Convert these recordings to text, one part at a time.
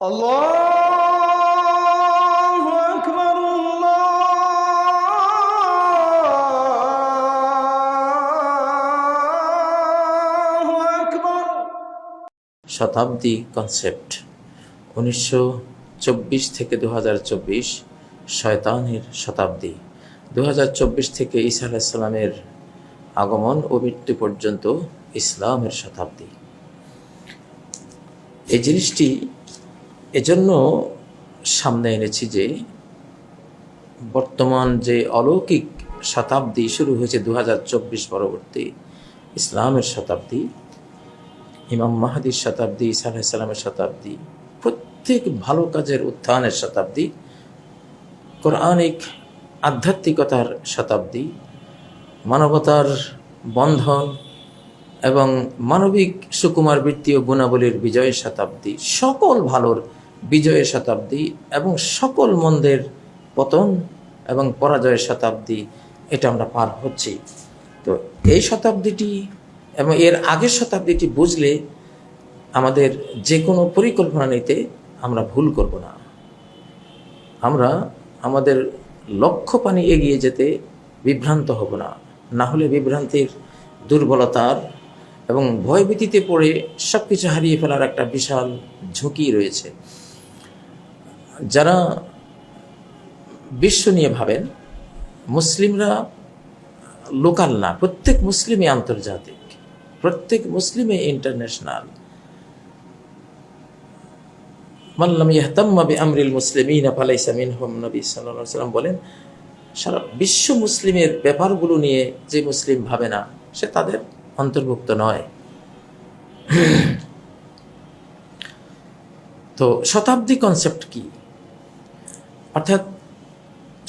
আল্লাহু আকবার, আল্লাহু আকবার। শতাব্দী কনসেপ্ট 1924 থেকে 2024 শয়তানের শতাব্দী। 2024 থেকে ঈসা আলাইহিস সালামের আগমন ও মৃত্যু পর্যন্ত ইসলামের শতাব্দী। এই জিনিসটি এজন্য সামনে এনেছি যে বর্তমান যে অলৌকিক শতাব্দী শুরু হয়েছে 2024 পরবর্তী ইসলামের শতাব্দী, ইমাম মাহদির শতাব্দী, ঈসা আলাইহিস সালামের শতাব্দী, প্রত্যেক ভালো কাজের উত্থানের শতাব্দী, কোরআনিক আধ্যাত্মিকতার শতাব্দী, মানবতার বন্ধন এবং মানবিক সুকুমার বৃত্তি ও গুণাবলীর বিজয়ের শতাব্দী, সকল ভালোর বিজয়ের শতাব্দী এবং সকল মন্দের পতন এবং পরাজয়ের শতাব্দী। এটা আমরা পার হচ্ছি। তো এই শতাব্দীটি এবং এর আগের শতাব্দীটি বুঝলে আমাদের যে কোনো পরিকল্পনা নিতে আমরা ভুল করব না। আমরা আমাদের লক্ষ্য পানে এগিয়ে যেতে বিভ্রান্ত হব না, না হলে বিভ্রান্তির, দুর্বলতার এবং ভয়ভীতিতে পড়ে সব কিছু হারিয়ে ফেলার একটা বিশাল ঝুঁকি রয়েছে। যারা বিশ্ব নিয়ে ভাবেন, মুসলিমরা লোকাল না, প্রত্যেক মুসলিমই আন্তর্জাতিক, প্রত্যেক মুসলিমই ইন্টারন্যাশনাল। মাল্লাম ইয়াহতাম্মা বিআমরিল মুসলিমিনা ফালাইসা মিনহুম, নবী সাল্লাল্লাহু আলাইহি ওয়াসাল্লাম বলেন, সারা বিশ্ব মুসলিমের ব্যাপারগুলো নিয়ে যে মুসলিম ভাবে না, সে তাদের অন্তর্ভুক্ত নয়। তো শতাব্দী কনসেপ্ট কি? অর্থাৎ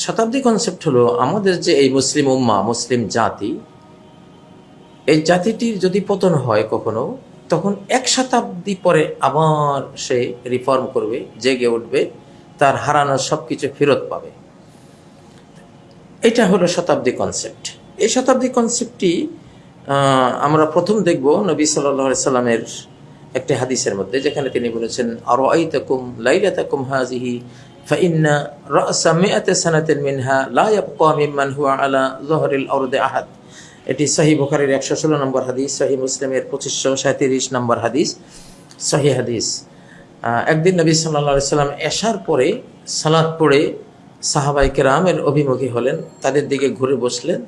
শতাব্দী কনসেপ্ট হলো আমাদের যে এই মুসলিম উম্মাহ, মুসলিম জাতি, এই জাতিটির যদি পতন হয় কখনো, তখন 1 শতাব্দী পরে আবার সে রিফর্ম করবে, জেগে উঠবে, তার হারানো সব কিছু ফেরত পাবে। এটা হলো শতাব্দী কনসেপ্ট। এই শতাব্দী কনসেপ্টটি আমরা প্রথম দেখব নবী সাল্লাল্লাহু আলাইহি সাল্লামের একটি হাদিসের মধ্যে, যেখানে তিনি বলেছেন, আরাআইতাকুম লাইলাতাকুম হাযিহি ফাইন্না রা'সা মিআতি সানাতিন মিনহা লা ইয়াবকা মিম্মান হুয়া আলা যহরিল আরদি আহাদ। এটি সহিহ বুখারীর 116 নম্বর হাদিস, সহিহ মুসলিমের 2537 নম্বর হাদিস, সহিহ হাদিস। একদিন নবী সাল্লাল্লাহু আলাইহি সাল্লাম এশার পরে সালাত পড়ে সাহাবায়ে কেরামের অভিমুখী হলেন, তাদের দিকে ঘুরে বসলেন,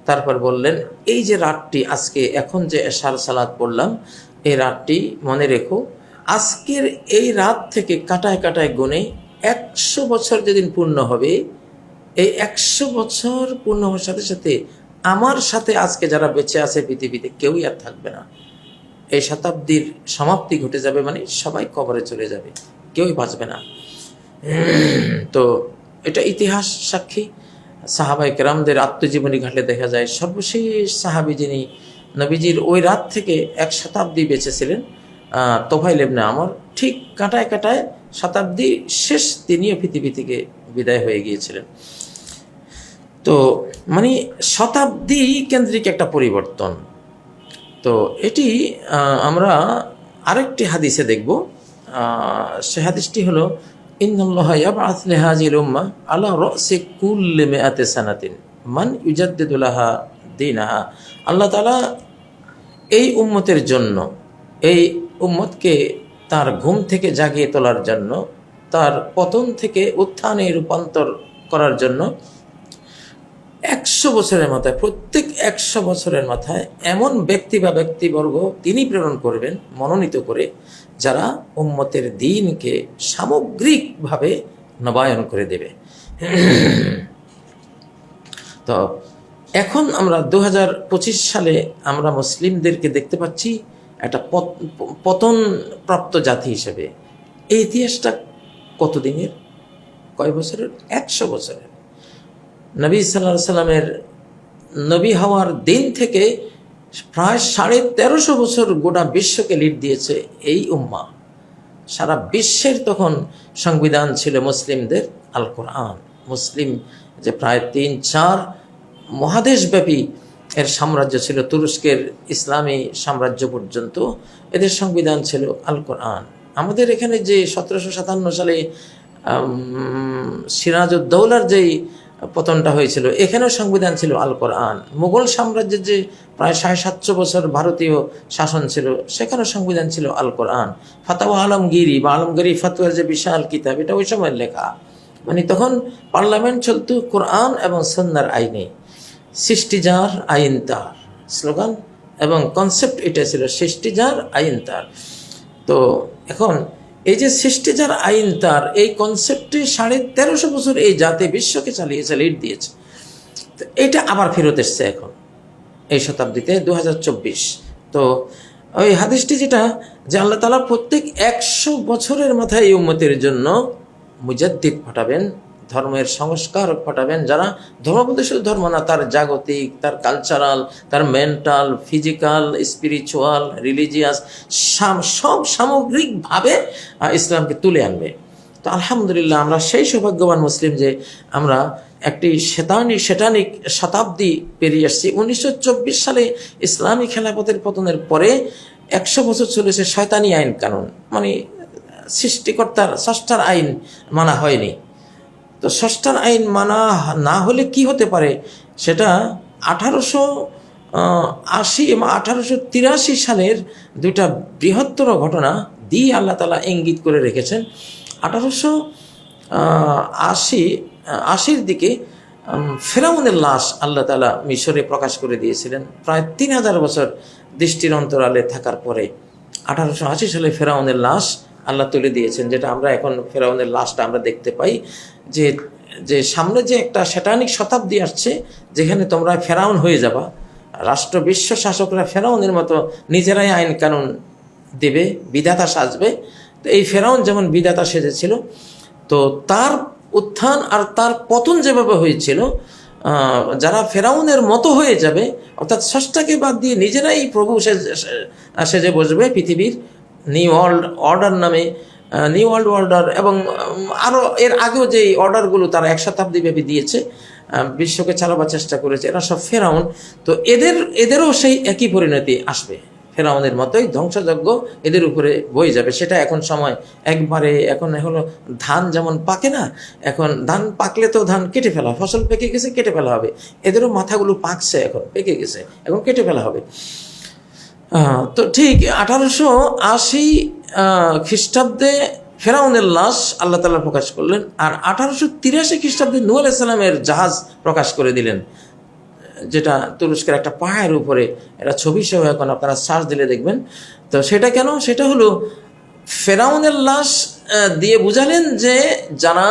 তারপর বললেন, এই যে রাতটি, আজকে এখন যে এশার সালাত পড়লাম, এই রাতটি মনে রেখো, আজকের এই রাত থেকে কাটায় কাটায় গুনে 100 বছর যেদিন পূর্ণ হবে, এই 100 বছর পূর্ণ হওয়ার সাথে সাথে আমার সাথে আজকে যারা বেঁচে আছে পৃথিবীতে, কেউই আর থাকবে না। এই শতাব্দীর সমাপ্তি ঘটে যাবে, মানে সবাই কবরে চলে যাবে, কেউই বাঁচবে না। তো এটা ইতিহাস সাক্ষী। সাহাবায়ে কেরামদের আত্মজীবনী ঘাটলে দেখা যায়, সর্বশেষ সাহাবী যিনি নবীজির ওই রাত থেকে 1 শতাব্দী বেঁচেছিলেন, তোফাইল ইবনে আমর, ঠিক কাটায় কাটায় শতাব্দী শেষ তিনিও পৃথিবী থেকে বিদায় হয়ে গিয়েছিলেন। তো মানে শতাব্দী কেন্দ্রিক একটা পরিবর্তন। তো এটি আমরা আরেকটি হাদিসে দেখব। সে হাদিসটি হলো, ইন্নাল্লাহা ইয়াবআথু লিহাযিল উম্মাহ আলা রাসি কুল্লি মিআতি সানাতিন মান ইউজাদ্দিদু লাহা দীনাহা। আল্লাহ তাআলা এই উম্মতের জন্য, এই উম্মতকে তার ঘুম থেকে জাগিয়ে তোলার জন্য, তার পতন থেকে উত্থানে রূপান্তর করার জন্য 100 বছরের মাথায়, প্রত্যেক 100 বছরের মাথায় এমন ব্যক্তি বা ব্যক্তিবর্গ তিনি প্রেরণ করবেন মনোনীত করে, যারা উম্মতের দ্বীনকে সামগ্রিকভাবে নবায়ন করে দেবে। তো এখন আমরা 2025 সালে আমরা মুসলিমদেরকে দেখতে পাচ্ছি একটা পতন প্রাপ্ত জাতি হিসেবে। এই ইতিহাসটা কতদিনের, কয় বছরের? 100 বছরের। নবী সাল্লাল্লাহু আলাইহি সাল্লামের নবী হওয়ার দিন থেকে প্রায় 1350 বছর গোটা বিশ্বকে লিড দিয়েছে এই উম্মাহ। সারা বিশ্বের তখন সংবিধান ছিল মুসলিমদের আল কোরআন। মুসলিম যে প্রায় 3-4 মহাদেশব্যাপী এর সাম্রাজ্য ছিল, তুরস্কের ইসলামী সাম্রাজ্য পর্যন্ত, এদের সংবিধান ছিল আল কোরআন। আমাদের এখানে যে 1757 সালে সিরাজউদ্দৌলার যেই পতনটা হয়েছিল, এখানেও সংবিধান ছিল আল কোরআন। মুঘল সাম্রাজ্যের যে প্রায় 750 বছর ভারতীয় শাসন ছিল, সেখানেও সংবিধান ছিল আল কোরআন। ফাতাওয়া আলমগিরি বা আলমগিরি ফাতোয়ার যে বিশাল কিতাব, এটা ওই সময়ের লেখা। মানে তখন পার্লামেন্ট চলতো কোরআন এবং সুন্নাহর আইনে। সৃষ্টি যার আইন তার স্লোগান এবং কনসেপ্ট এটা ছিল, সৃষ্টি যার আইন তার। তো এখন এই যে সৃষ্টি যার আইন তার, এই কনসেপ্টে 1350 বছর এই জাতি বিশ্বকে চালিয়েছে, লিড দিয়েছে। তো এটা আবার ফেরত এসছে এখন এই শতাব্দীতে, 2024। তো ওই হাদিসটি যেটা, যে আল্লাহ তাআলা প্রত্যেক 100 বছরের মাথায় এই উম্মতের জন্য মুজাদ্দিদ পাঠাবেন, ধর্মের সংস্কারক পাঠাবেন, যারা ধর্ম বলতে শুধু ধর্ম না, তার জাগতিক, তার কালচারাল, তার মেন্টাল, ফিজিক্যাল, স্পিরিচুয়াল, রিলিজিয়াস, সব সামগ্রিকভাবে ইসলামকে তুলে আনবে। তো আলহামদুলিল্লাহ, আমরা সেই সৌভাগ্যবান মুসলিম যে আমরা একটি শেতানিক শতাব্দী পেরিয়ে আসছি। 1924 সালে ইসলামী খেলাফতের পতনের পরে 100 বছর চলেছে শয়তানি আইন কানুন, মানে সৃষ্টিকর্তার স্রষ্টার আইন মানা হয়নি। তো স্রষ্টার আইন মানা না হলে কি হতে পারে, সেটা 1880 এবং 1883 সালের দুইটা বৃহত্তর ঘটনা দিয়ে আল্লাহ তাআলা ইঙ্গিত করে রেখেছেন। 1880-এর দিকে ফেরাউনের লাশ আল্লাহ তাআলা মিশরে প্রকাশ করে দিয়েছিলেন। প্রায় 3000 বছর দৃষ্টির অন্তরালে থাকার পরে 1880 সালে ফেরাউনের লাশ আল্লাহ তুলে দিয়েছেন, যেটা আমরা এখন ফেরাউনের লাশটা আমরা দেখতে পাই। যে সামনে যে একটা শয়তানিক শতাব্দী আসছে, যেখানে তোমরা ফেরাউন হয়ে যাবা, রাষ্ট্র বিশ্ব শাসকরা ফেরাউনের মতো নিজেরাই আইন কানুন দেবে, বিধাতা সাজবে। তো এই ফেরাউন যেমন বিধাতা সেজেছিল, তো তার উত্থান আর তার পতন যেভাবে হয়েছিল, যারা ফেরাউনের মতো হয়ে যাবে, অর্থাৎ স্রষ্টাকে বাদ দিয়ে নিজেরাই প্রভু সেজে বসবে, পৃথিবীর নিউ ওয়ার্ল্ড অর্ডার নামে, নিউ ওয়ার্ল্ড অর্ডার এবং আরও এর আগেও যে অর্ডারগুলো তারা 1 শতাব্দী ব্যাপী দিয়েছে, বিশ্বকে চালাবার চেষ্টা করেছে, এরা সব ফেরাউন। তো এদেরও সেই একই পরিণতি আসবে, ফেরাউনের মতোই ধ্বংসযজ্ঞ এদের উপরে বয়ে যাবে। সেটা এখন সময় একবারে, এখন হলো ধান যেমন পাকে না, এখন ধান পাকলে তো ধান কেটে ফেলা, ফসল পেকে গেছে, কেটে ফেলা হবে। এদেরও মাথাগুলো পাকছে, এখন পেকে গেছে, এখন কেটে ফেলা হবে। তো ঠিক 1880 খ্রিস্টাব্দে ফেরাউনের লাশ আল্লাহ তাআলা প্রকাশ করলেন, আর 1883 খ্রিস্টাব্দে নূহ আলাইহিস সালামের জাহাজ প্রকাশ করে দিলেন, যেটা তুরস্কের একটা পাহাড়ের উপরে, এটা ছবি সহ এখন আপনারা সার্চ দিলে দেখবেন। তো সেটা কেন, সেটা হলো ফেরাউনের লাশ দিয়ে বুঝালেন যে যারা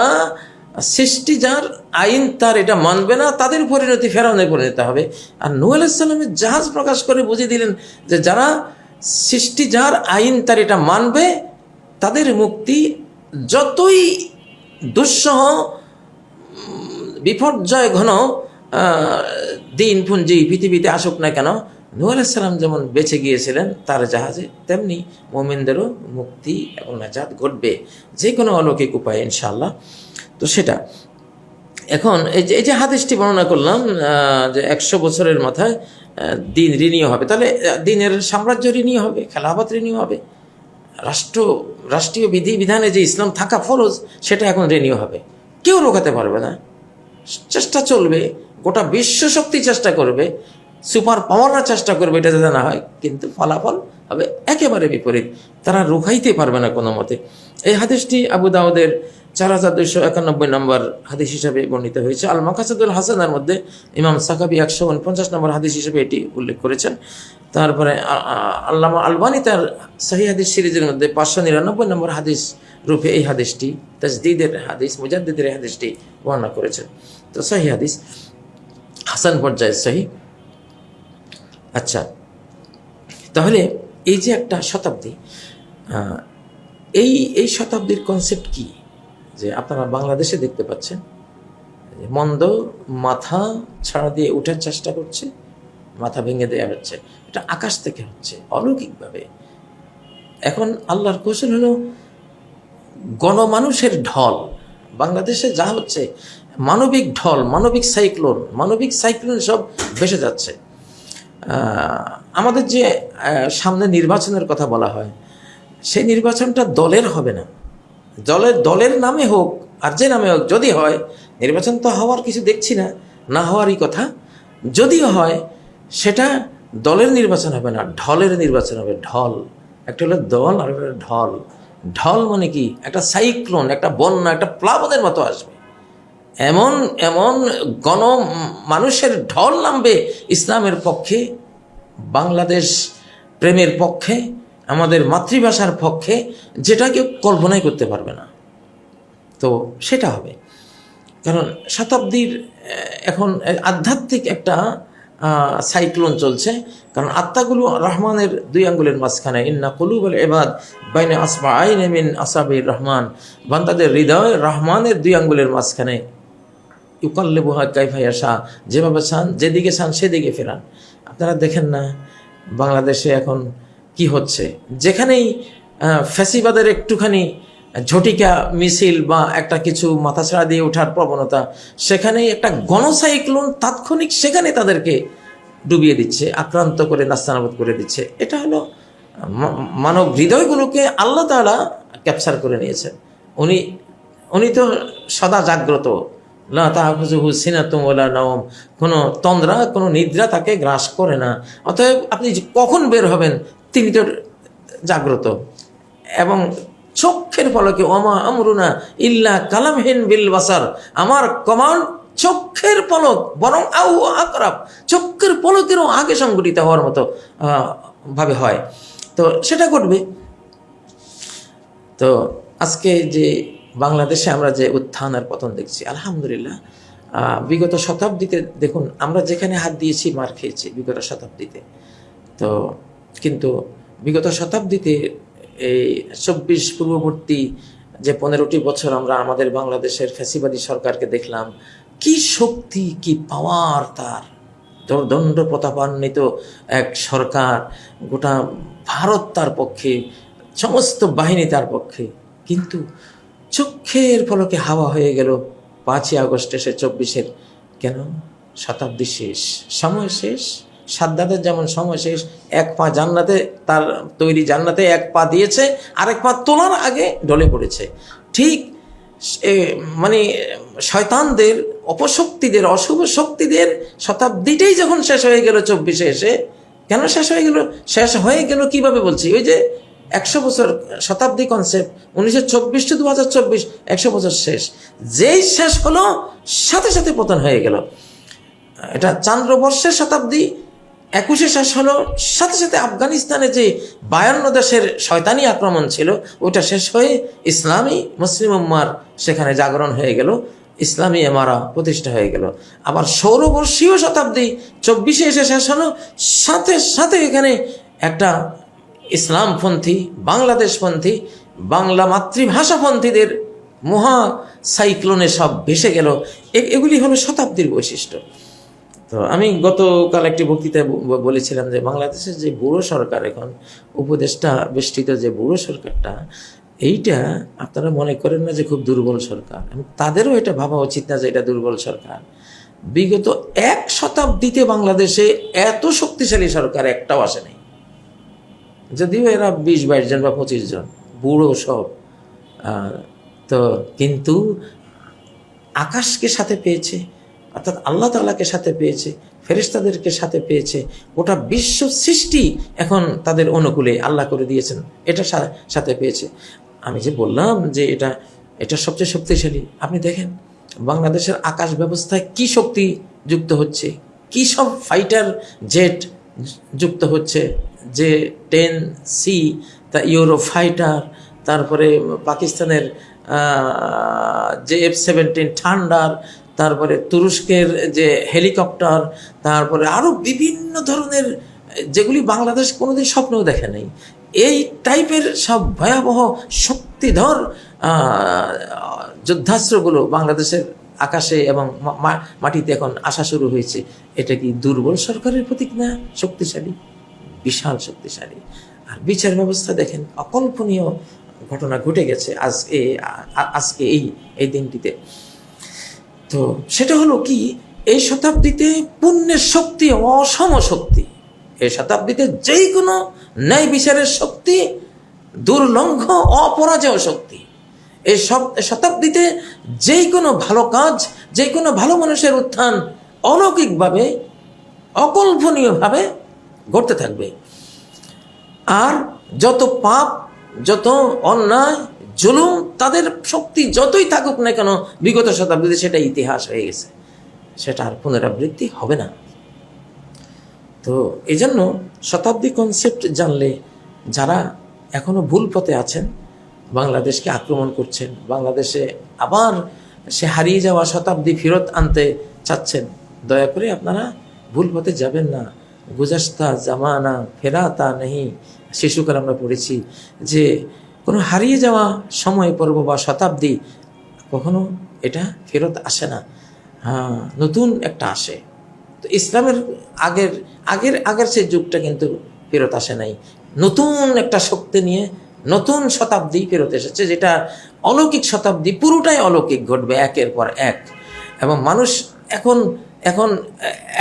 সৃষ্টি যার আইন তার এটা মানবে না, তাদের পরিণতি ফেরাউনের পরিণতি হবে। আর নূহ আলাইহিস সালামের জাহাজ প্রকাশ করে বুঝিয়ে দিলেন যে যারা সৃষ্টি যার আইন তার এটা মানবে, তাদের মুক্তি যতই দুঃসহ বিপর্যয় ঘন দিনপুঞ্জি পৃথিবীতে আসুক না কেন, নূহ আলাইহিস সালাম যেমন বেঁচে গিয়েছিলেন তার জাহাজে, তেমনি মুমিনদেরও মুক্তি এবং নাজাত ঘটবে যে কোনো অলৌকিক উপায়ে ইনশাআল্লাহ। তো সেটা এখন এই যে হাদিসটি বর্ণনা করলাম, যে 100 বছরের মাথায় দিন রিনিউ হবে, তাহলে দিনের সাম্রাজ্য রিনিউ হবে, খেলাফত রিনিউ হবে, রাষ্ট্রীয় বিধানে যে ইসলাম থাকা ফরজ, সেটা এখন রিনিউ হবে। কেউ রোকাতে পারবে না, চেষ্টা চলবে, গোটা বিশ্ব শক্তি চেষ্টা করবে, সুপার পাওয়াররা চেষ্টা করবে এটা যাতে না হয়, কিন্তু ফলাফল হবে একেবারে বিপরীত, তারা রোখাইতে পারবে না কোনো মতে। এই হাদিসটি আবু দাউদের 4291 নম্বর হাদিস হিসাবে বর্ণিত হয়েছে। আল মাকাসিদুল হাসানার মধ্যে ইমাম সাকাবি 149 নম্বর হাদিস হিসেবে এটি উল্লেখ করেছেন। তারপরে আল্লামা আলবানী তার সহিহ হাদিস সিরিজের মধ্যে 599 নম্বর হাদিস রূপে এই হাদিসটি, তাজদীদের হাদিস, মুজাদ্দিদের হাদিসটি বর্ণনা করেছেন। তো সহিহ হাদিস, হাসান পর্যায়ের সহিহ। আচ্ছা, তাহলে এই যে একটা শতাব্দী, এই শতাব্দীর কনসেপ্ট কি, যে আপনারা বাংলাদেশে দেখতে পাচ্ছেন মন্দ মাথা ছাড়া দিয়ে উঠার চেষ্টা করছে, মাথা ভেঙে দেওয়া হচ্ছে, এটা আকাশ থেকে হচ্ছে অলৌকিকভাবে। এখন আল্লাহর কৌশল হলো গণমানুষের ঢল, বাংলাদেশে যা হচ্ছে মানবিক ঢল, মানবিক সাইক্লোন সব ভেসে যাচ্ছে। আমাদের যে সামনে নির্বাচনের কথা বলা হয়, সেই নির্বাচনটা দলের হবে না, দলের নামে হোক আর যে নামে হোক, যদি হয় নির্বাচন তো হওয়ার কিছু দেখছি না, না হওয়ারই কথা। যদিও হয় সেটা দলের নির্বাচন হবে না, ঢলের নির্বাচন হবে। ঢল, একটা হলো দল আর একটা ঢল। ঢল মানে কি? একটা সাইক্লোন, একটা বন্যা, একটা প্লাবনের মতো আসবে। এমন এমন মানুষের ঢল নামবে ইসলামের পক্ষে, বাংলাদেশ প্রেমের পক্ষে, আমাদের মাতৃভাষার পক্ষে, যেটা কেউ কল্পনাই করতে পারবে না। তো সেটা হবে, কারণ শতাব্দীর এখন আধ্যাত্মিক একটা সাইক্লোন চলছে। কারণ আত্মাগুলো রহমানের দুই আঙ্গুলের মাঝখানে, ইন্না কুলুবুল ইবাদ বাইনা আসবাআইন মিন আসাবির রহমান, বান্দাদের হৃদয় রহমানের দুই আঙ্গুলের মাঝখানে। ইউকাল্লিবুহা কাইফা ইয়াশা, যেভাবে চান, যেদিকে চান সেদিকে ফেরান। আপনারা দেখেন না বাংলাদেশে এখন কি হচ্ছে? যেখানেই ফ্যাসিবাদের একটুখানি ঝটিকা মিছিল বা একটা কিছু মাথাছাড়া দিয়ে ওঠার প্রবণতা, সেখানেই একটা গণসাইক্লোন তাৎক্ষণিক সেখানে তাদেরকে ডুবিয়ে দিচ্ছে, আক্রান্ত করে নাস্তানাবুদ করে দিচ্ছে। এটা হলো মানব হৃদয়গুলোকে আল্লাহ তাআলা ক্যাপচার করে নিয়েছেন। উনি তো সদা জাগ্রত, লা তাখুযুহু সিনাতুন ওয়ালা নাওম, কোনো তন্দ্রা, কোনো নিদ্রা তাকে গ্রাস করে না। অতএব আপনি কখন বের হবেন তিনি তো জাগ্রত। এবং চক্ষের পলকে, ওমা আমরুনা ইল্লা কালামহিন বিল বাসার, আমার কমান্ড চক্ষের পলক, বরং আউ আকরাব, চক্ষের পলকেরও আগে সংঘটিত হওয়ার মতো ভাবে হয়। তো সেটা ঘটবে। তো আজকে যে বাংলাদেশে আমরা যে উত্থান আর পতন দেখছি, আলহামদুলিল্লাহ, বিগত শতাব্দীতে দেখুন আমরা যেখানে হাত দিয়েছি মার খেয়েছি বিগত শতাব্দীতে। তো কিন্তু বিগত শতাব্দীতে এই 24 পূর্ববর্তী যে 15টি বছর আমরা আমাদের বাংলাদেশের ফ্যাসিবাদী সরকারকে দেখলাম, কি শক্তি, কি পাওয়ার তার, দণ্ড প্রতাপান্বিত এক সরকার, গোটা ভারত তার পক্ষে, সমস্ত বাহিনী তার পক্ষে। কিন্তু চক্ষের পলকে হাওয়া হয়ে গেল 5ই আগস্ট এসে 24-এর। কেন? শতাব্দী শেষ, সময় শেষ। সাদ্দাতের যেমন সময় শেষ, এক পা জান্নাতে, তার তৈরি জান্নাতে এক পা দিয়েছে, আরেক পা তোলার আগে ঢলে পড়েছে। ঠিক মানে শয়তানদের, অপশক্তিদের, অশুভ শক্তিদের শতাব্দীটাই যখন শেষ হয়ে গেল 24-এ এসে। কেন শেষ হয়ে গেল? শেষ হয়ে গেল কিভাবে বলছি, ওই যে 100 বছর শতাব্দী কনসেপ্ট, 1924 টু 2024, 100 বছর শেষ। যেই শেষ হলো সাথে সাথে পতন হয়ে গেল। এটা চান্দ্রবর্ষের শতাব্দী 21-এ শেষ হলো, সাথে সাথে আফগানিস্তানে যে 52 দেশের শয়তানি আক্রমণ ছিল ওটা শেষ হয়ে ইসলামী মুসলিম উম্মার সেখানে জাগরণ হয়ে গেল, ইসলামী এমারা প্রতিষ্ঠা হয়ে গেল। আবার সৌরবর্ষীয় শতাব্দী 24-এ এসে শেষ হলো, সাথে সাথে এখানে একটা ইসলামপন্থী, বাংলাদেশপন্থী, বাংলা মাতৃভাষাপন্থীদের মহা সাইক্লোনে সব ভেসে গেল। এগুলি হলো শতাব্দীর বৈশিষ্ট্য। তো আমি গতকাল একটি বক্তৃতায় বলেছিলাম যে বাংলাদেশের যে বুড়ো সরকার, এখন উপদেষ্টা বেষ্টিত যে বুড়ো সরকারটা, এইটা আপনারা মনে করেন না যে খুব দুর্বল সরকার। তাদেরও এটা ভাবা উচিত না যে এটা দুর্বল সরকার। বিগত 1 শতাব্দীতে বাংলাদেশে এত শক্তিশালী সরকার একটাও আসে নাই। যদিও এরা 20-22 জন বা 25 জন বুড়ো সব, তো কিন্তু আকাশকে সাথে পেয়েছে, অর্থাৎ আল্লাহ তাআলাকে সাথে পেয়েছে, ফেরেশতাদেরকে সাথে পেয়েছে, গোটা বিশ্ব সৃষ্টি এখন তাদের অনুকূলে আল্লাহ করে দিয়েছেন, এটা সাথে পেয়েছে। আমি যে বললাম যে এটা সবচেয়ে শক্তিশালী। আপনি দেখেন বাংলাদেশের আকাশ ব্যবস্থায় কি শক্তি যুক্ত হচ্ছে, কি সব ফাইটার জেট যুক্ত হচ্ছে, যে 10C, তা ইউরো ফাইটার, তারপরে পাকিস্তানের যে F-17 থান্ডার, তারপরে তুরস্কের যে হেলিকপ্টার, তারপরে আরও বিভিন্ন ধরনের, যেগুলি বাংলাদেশ কোনোদিন স্বপ্নেও দেখে নেই। এই টাইপের সব ভয়াবহ শক্তিধর যুদ্ধাস্ত্রগুলো বাংলাদেশের আকাশে এবং মাটিতে এখন আসা শুরু হয়েছে। এটা কি দুর্বল সরকারের প্রতীক না? শক্তিশালী, বিশাল শক্তিশালী। আর বিচার ব্যবস্থা দেখেন, অকল্পনীয় ঘটনা ঘটে গেছে আজকে এই দিনটিতে। তো সেটা হলো কি, এই শতাব্দীতে পুণ্যের শক্তি অসম শক্তি। এই শতাব্দীতে যেই কোনো ন্যায় বিচারের শক্তি দুর্লঙ্ঘ অপরাজেয় শক্তি। এই শতাব্দীতে যেই কোনো ভালো কাজ, যে কোনো ভালো মানুষের উত্থান অলৌকিকভাবে, অকল্পনীয়ভাবে ঘটতে থাকবে। আর যত পাপ, যত অন্যায়, জুলুম, তাদের শক্তি যতই থাকুক না কেন বিগত শতাব্দীতে সেটা ইতিহাস হয়ে গেছে, সেটা আর পুনরাবৃত্তি হবে না। তো এই জন্য শতাব্দী কনসেপ্ট জানলে যারা এখনো ভুল পথে আছেন, বাংলাদেশকে আক্রমণ করছেন, বাংলাদেশে আবার সে হারিয়ে যাওয়া শতাব্দী ফেরত আনতে চাচ্ছেন, দয়া করে আপনারা ভুল পথে যাবেন না। গুজাস্তা জামানা ফেরাতা নেই, শিশুকাল আমরা পড়েছি যে কোনো হারিয়ে যাওয়া সময় পর্ব বা শতাব্দী কখনো এটা ফেরত আসে না, নতুন একটা আসে। তো ইসলামের আগের আগের আগের সেই যুগটা কিন্তু ফেরত আসে নাই, নতুন একটা শক্তি নিয়ে নতুন শতাব্দী ফেরত এসেছে, যেটা অলৌকিক শতাব্দী, পুরোটাই অলৌকিক ঘটবে একের পর এক। এবং মানুষ এখন এখন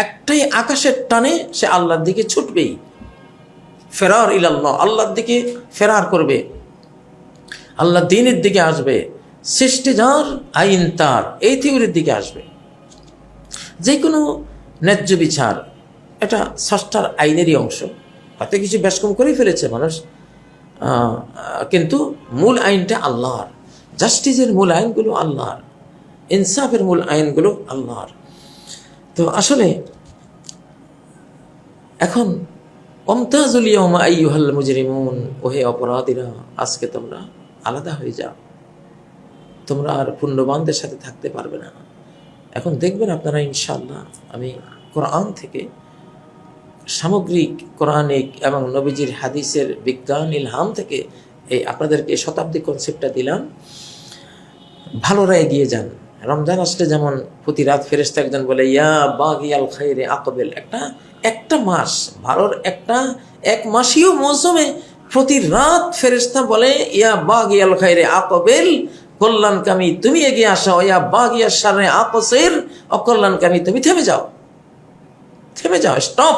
একটাই আকাশের টানে সে আল্লাহর দিকে ছুটবেই, ফেরার ইলাল্লাহ, আল্লাহর দিকে ফেরার করবে, আল্লাহ দ্বীনের দিকে আসবে, সৃষ্টি যার আইন তার, এই থিওরির দিকে আসবে। যে কোনো ন্যায্য বিচার এটা স্রষ্টার আইনেরই অংশ, হয়তো কিছু ব্যাসকম করেই ফেলেছে মানুষ, কিন্তু মূল আইনটা আল্লাহর, জাস্টিসের মূল আইনগুলো আল্লাহর, ইনসাফের মূল আইনগুলো আল্লাহর। তো আসলে এখন ওমতাজুল ইয়াওমা আইয়ুহাল মুজরিমুন, ওহে অপরাধীরা, আজকে তোমরা আলাদা হয়ে যাও, তোমরা আর পুণ্যবানদের সাথে থাকতে পারবে না। এখন দেখবেন আপনারা ইনশাআল্লাহ আমি কোরআন থেকে, সামগ্রিক কোরআনিক এবং নবীজির হাদিসের বিজ্ঞান ইলহাম থেকে এই আপনাদেরকে শতাব্দী কনসেপ্টটা দিলাম। ভালোরা এগিয়ে যান। রমজান আসলে যেমন প্রতি রাত ফেরেশতা একজন বলে ইয়া বাগিয়াল খাইরে আকবেল, একটা মাস, ভালোর এক মাসীয় মৌসুমে প্রতি রাত ফেরেশতা বলে ইয়া বাগিয়াল খাইরে আকবেল, কল্যাণকামী তুমি এগিয়ে আসো, ইয়া বাগিয়া শাররে আকসির, অকল্যাণকামী তুমি থেমে যাও, স্টপ।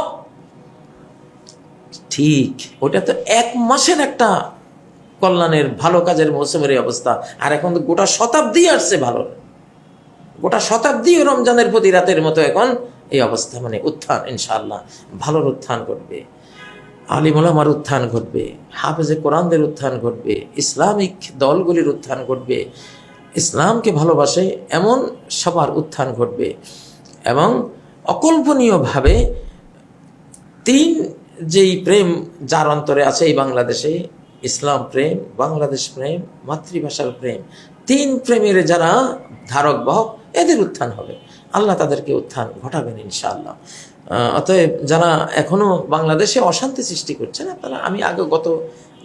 ঠিক, ওটা তো এক মাসের একটা কল্যাণের ভালো কাজের মৌসুমের এই অবস্থা, আর এখন তো গোটা শতাব্দী আসছে ভালোর, গোটা শতাব্দী রমজানের প্রতি রাতের মতো এখন এই অবস্থা, মানে উত্থান, ইনশাআল্লাহ ভালোর উত্থান ঘটবে, আলিম ওলামার উত্থান ঘটবে, হাফেজে কোরআনদের উত্থান ঘটবে, ইসলামিক দলগুলির উত্থান ঘটবে, ইসলামকে ভালোবাসে এমন সবার উত্থান ঘটবে। এবং অকল্পনীয়ভাবে তিন যেই প্রেম যার অন্তরে আছে এই বাংলাদেশে, ইসলাম প্রেম, বাংলাদেশ প্রেম, মাতৃভাষার প্রেম, তিন প্রেমের যারা ধারক বাহক, এদের উত্থান হবে, আল্লাহ তাদেরকে উত্থান ঘটাবেন ইনশাআল্লাহ। অতএব যারা এখনো বাংলাদেশে অশান্তি সৃষ্টি করছেন, আপনারা, আমি গত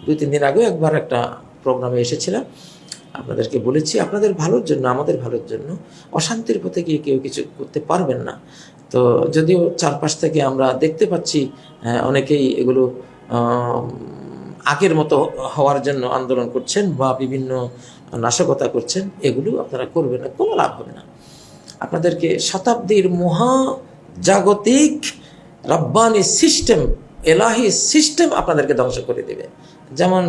2-3 দিন আগেও একবার একটা প্রোগ্রামে এসেছিলাম, আপনাদেরকে বলেছি আপনাদের ভালোর জন্য, আমাদের ভালোর জন্য অশান্তির পথে গিয়ে কেউ কিছু করতে পারবেন না। তো যদিও চারপাশ থেকে আমরা দেখতে পাচ্ছি অনেকেই এগুলো আগের মতো হওয়ার জন্য আন্দোলন করছেন বা বিভিন্ন নাশকতা করছেন, এগুলো আপনারা করবেন না, কোনো লাভ হবে না। আপনাদেরকে শতাব্দীর মহা জাগতিক রব্বানি সিস্টেম, এলাহি সিস্টেম আপনাদেরকে ধ্বংস করে দেবে। যেমন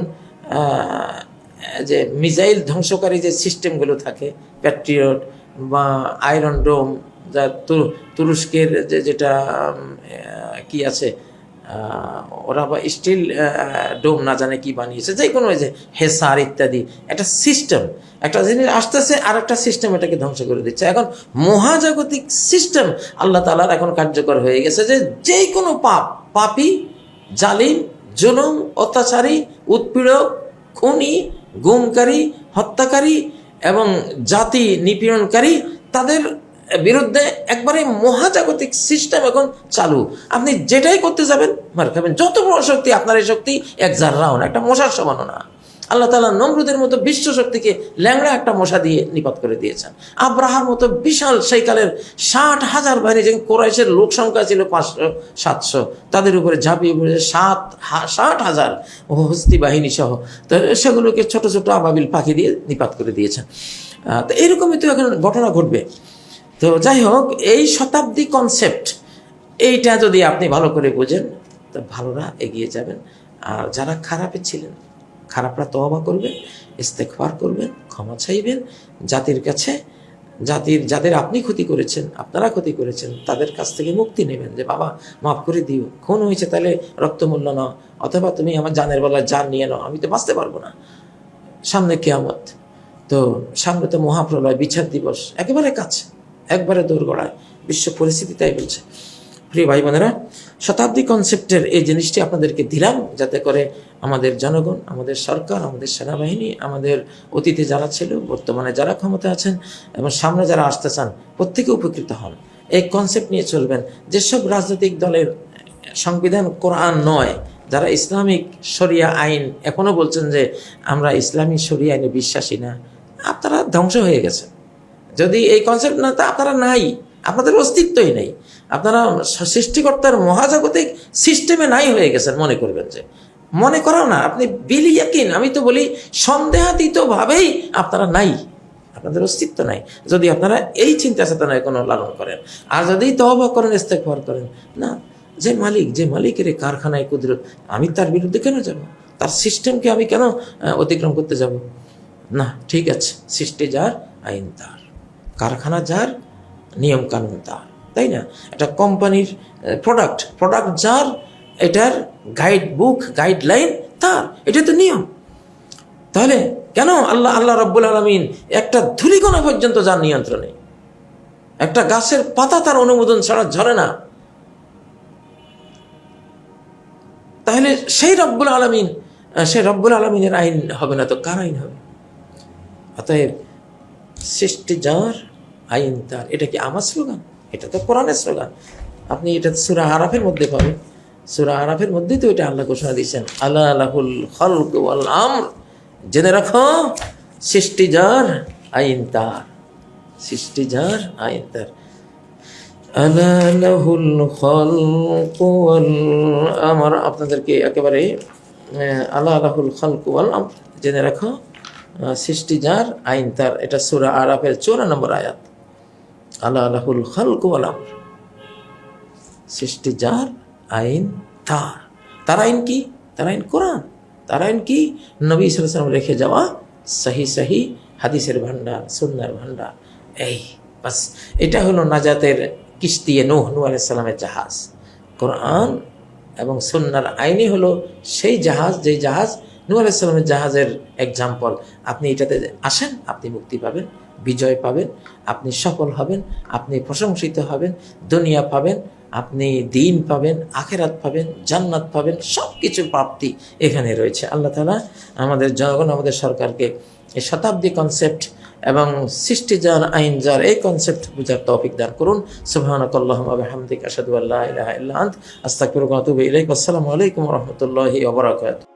যে মিসাইল ধ্বংসকারী যে সিস্টেমগুলো থাকে, প্যাট্রিয়ট বা আয়রন ডোম, যা তুরস্কের যেটা কি আছে, ওরা বা স্টিল ডোম না জানে কি বানিয়েছে, যে কোনো যে হেসার ইত্যাদি, একটা সিস্টেম, একটা জিনিস আসতেছে আর একটা সিস্টেম এটাকে ধ্বংস করে দিচ্ছে। এখন মহাজাগতিক সিস্টেম আল্লাহ তাআলার এখন কার্যকর হয়ে গেছে, যে কোনো পাপী, জালিম, জুলুম, অত্যাচারী, উৎপীড়ক, খুনি, গুমকারী, হত্যাকারী এবং জাতি নিপীড়নকারী, তাদের বিরুদ্ধে একবারে মহাজাগতিক সিস্টেম এখন চালু। আপনি যেটাই করতে যাবেন মার খাবেন, যত বড় শক্তি, আপনার এই শক্তি এক জাররাও না, একটা মশার সমানও না। আল্লাহ তাআলা নমরুদের মতো বিশ্ব শক্তিকে ল্যাংড়া একটা মশা দিয়ে নিপাত করে দিয়েছেন। আব্রাহার মতো বিশাল সেই কালের 60,000 বাহিনী, যে কোরাইশের লোক সংখ্যা ছিল 500-700, তাদের উপরে ঝাঁপিয়ে পড়েছে 60,000 হস্তি বাহিনী সহ, তো সেগুলোকে ছোট ছোট আবাবিল পাখি দিয়ে নিপাত করে দিয়েছেন। তো এরকমই তো এখন ঘটনা ঘটবে। তো যাই হোক, এই শতাব্দী কনসেপ্ট, এইটা যদি আপনি ভালো করে বোঝেন তো ভালোরা এগিয়ে যাবেন, আর যারা খারাপে ছিলেন খারাপরা তওবা করবেন, ইস্তেগফার করবেন, ক্ষমা চাইবেন, জাতির কাছে যাদের আপনি ক্ষতি করেছেন, আপনারা ক্ষতি করেছেন, তাদের কাছ থেকে মুক্তি নেবেন যে বাবা মাফ করে দিও, খুন হয়েছে তাহলে রক্তমূল্য নাও, অথবা তুমি আমার জানের বেলায় জান নিয়ে নাও, আমি তো বাঁচতে পারবো না, সামনে কিয়ামত, তো সামনে তো মহাপ্রলয়, বিচার দিবস একেবারে কাছে, একবারে দোরগোড়ায়, বিশ্ব পরিস্থিতি তাই বলছে। প্রিয় ভাই বোনেরা, শতাব্দী কনসেপ্টের এই জিনিসটি আপনাদেরকে দিলাম যাতে করে আমাদের জনগণ, আমাদের সরকার, আমাদের সেনাবাহিনী, আমাদের অতীতে যারা ছিল, বর্তমানে যারা ক্ষমতা আছেন এবং সামনে যারা আসতে চান, প্রত্যেকে উপকৃত হন। এই কনসেপ্ট নিয়ে চলবেন। যেসব রাজনৈতিক দলের সংবিধান কোরআন নয়, যারা ইসলামিক শরিয়া আইন এখনো বলছেন যে আমরা ইসলামিক শরিয়া আইনে বিশ্বাসী না, আপনারা ধ্বংস হয়ে গেছেন। যদি এই কনসেপ্ট না, তা আপনারা নাই, আপনাদের অস্তিত্বই নেই, আপনারা সৃষ্টিকর্তার মহাজাগতিক সিস্টেমে নাই হয়ে গেছেন। মনে করবেন যে, মনে করাও না, আপনি বিলিয়াকিন, আমি তো বলি সন্দেহাতীতভাবেই আপনারা নাই, আপনাদের অস্তিত্ব নাই, যদি আপনারা এই চিন্তা চেতনায় কোনো লালন করেন। আর যদি তওবা করেন, ইস্তেগফার করেন, না, যে মালিকের এই কারখানায় কুদরত, আমি তার বিরুদ্ধে কেন যাব? তার সিস্টেমকে আমি কেন অতিক্রম করতে যাব? না, ঠিক আছে, সৃষ্টি যার, আইন তার, কারখানা যার, নিয়ম কানুন তার, তাই না? একটা কোম্পানির প্রোডাক্ট যার, এটার গাইড বুক, গাইডলাইন তার, এটা তো নিয়ম। তাহলে কেন আল্লাহ রাব্বুল আলামিন একটা ধূলিকণা পর্যন্ত যার নিয়ন্ত্রণে, একটা গাছের পাতা তার অনুমোদন ছাড়া ঝরে না, তাহলে সেই রব্বুল আলামিনের আইন হবে না তো কার আইন হবে? অতএব সৃষ্টি যার, আইন তার, এটা কি আমার স্লোগান? এটা তো কোরআনের স্লোগান। আপনি এটা সূরা আরাফের মধ্যে পাবেন। সূরা আরাফের মধ্যেই তো এটা আল্লাহ ঘোষণা দিয়েছেন, আলা লাহুল খালক ওয়াল আমর, জেনে রাখো সৃষ্টি যার, আইন তার, সৃষ্টি যার, আইন তার। আলা লাহুল খালক ওয়াল আমর, আপনাদেরকে একেবারে আলা লাহুল খালক ওয়াল আমর, জেনে রাখো সৃষ্টি যার, আইন তার। এটা সূরা আরাফের 54 নম্বর আয়াত। আলা লাহুল খালক ওয়াল আমর, সৃষ্টি যার, আইন তার। তার আইন কি? তার আইন কোরআন। তার আইন কি? নবী সাল্লাল্লাহু আলাইহি ওয়াসাল্লাম রেখে যাওয়া সহি হাদিসের ভান্ডার, সুন্নাহর ভান্ডার। এই বাস, এটা হলো নাজাতের কিস্তি, নূহ আলাইহিস সালামের জাহাজ। কোরআন এবং সুন্নাহর আইনই হলো সেই জাহাজ, যেই জাহাজ নূহ আলাইহিস সালামের জাহাজের এক্সাম্পল। আপনি এটাতে আসেন, আপনি মুক্তি পাবেন, বিজয় পাবেন, আপনি সফল হবেন, আপনি প্রশংসিত হবেন, দুনিয়া পাবেন, আপনি দিন পাবেন, আখেরাত পাবেন, জান্নাত পাবেন, সব কিছু প্রাপ্তি এখানে রয়েছে। আল্লাহ তাআলা আমাদের জনগণ, আমাদের সরকারকে এই শতাব্দী কনসেপ্ট এবং সৃষ্টি যার, আইন যার, এই কনসেপ্ট বুঝার তৌফিক দান করুন। সুবহানাকাল্লাহুম্মা ওয়া বিহামদিকা আশহাদু আল্লা ইলাহা ইল্লা আনতা আস্তাগফিরুকা ওয়া আতুবু ইলাইক। আসসালামু আলাইকুম ওয়া রাহমাতুল্লাহি ওয়া বারাকাতুহু।